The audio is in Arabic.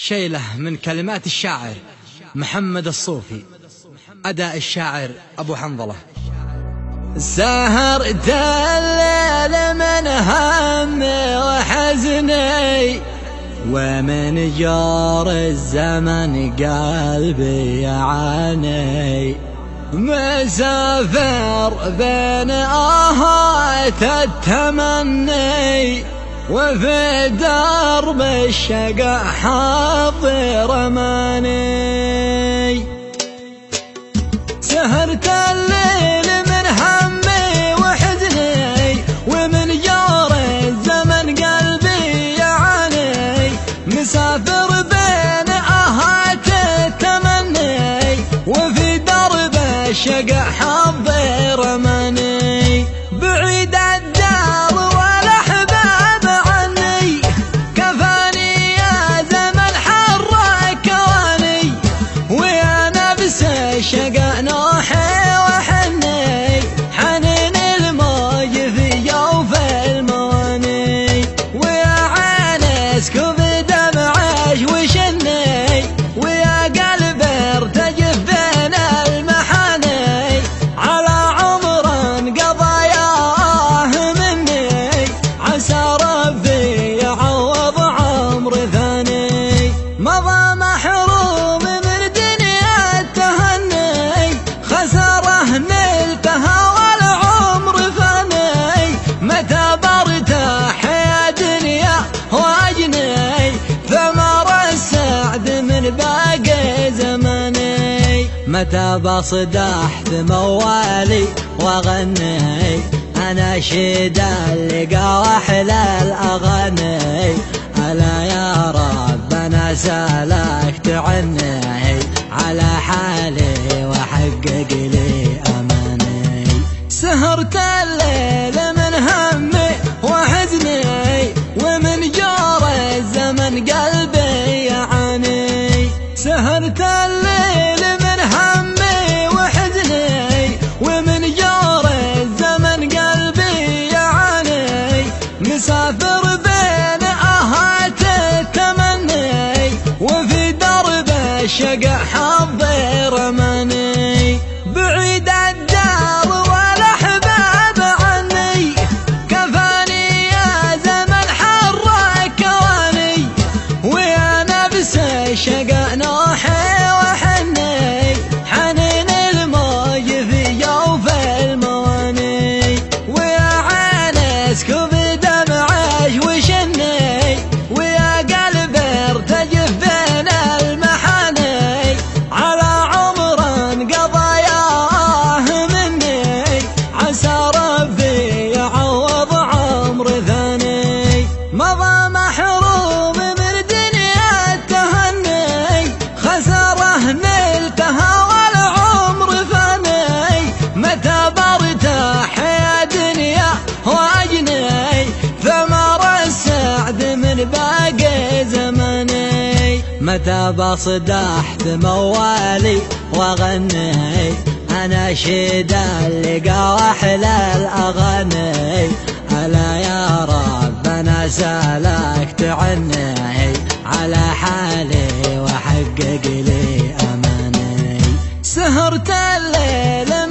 شيلة من كلمات الشاعر محمد الصوفي، أداء الشاعر أبو حنظلة. سهرت الليل من همي وحزني، ومن جور الزمن قلبي يعاني، مسافر بين آهات التمني، وفي درب الشقا حاضر أماني. سهرت الليل من همي وحزني، ومن جور الزمن قلبي يعاني، مسافر بين آهات التمني، وفي درب الشقا حاضر أماني. بعيد الدار والأحباب عني، كفاني يا زمن حرك كواني، ويا نفس الشقا نوحي وحني، حنين الموج في جوف المواني، ويا عين اسكب دمعش وشني، ويا قلب ارتجف بين المحاني، على عمر قضاياه مني، عسى ربي يعوض عمر ثاني. مضى محروم من دنيا التهني، خسره نلتها والعمر فاني، متى برتاح يا دنيا واجني، ثمر السعد من باقي زماني. متى بصدحت موالي واغني، اناشيد اللقا واحلى الاغاني، الا يا رب انا سالك تعني، على حالي وحقق لي اماني. سهرت الليل من همي وحزني، ومن جور الزمن قلبي يعاني. سهرت الليل من همي وحزني، ومن جور الزمن قلبي يعاني، مسافر بين آهات التمني، وفي درب الشقا حاضر أماني. بعيد الدار والأحباب عني، كفاني يا زمن حرك كواني، ويا نفس الشقا نوحي وحني، حنين الموج في جوف المواني، ويا عين اسكب دمعش وشني، ويا قلب ارتجف بين المحاني، على عمر قضاياه مني، عسى ربي يعوض عمر ثاني. مضى محروم من دنيا التهني، خسره نلتها والعمر فاني، متى برتاح يا دنيا واجني، ثمر السعد من باقي زماني. متى بصدحت موالي واغني، اناشيد اللقا واحلى الاغاني، الا يا رب انا سالك تعني، على حالي وحقق لي اماني. سهرت الليل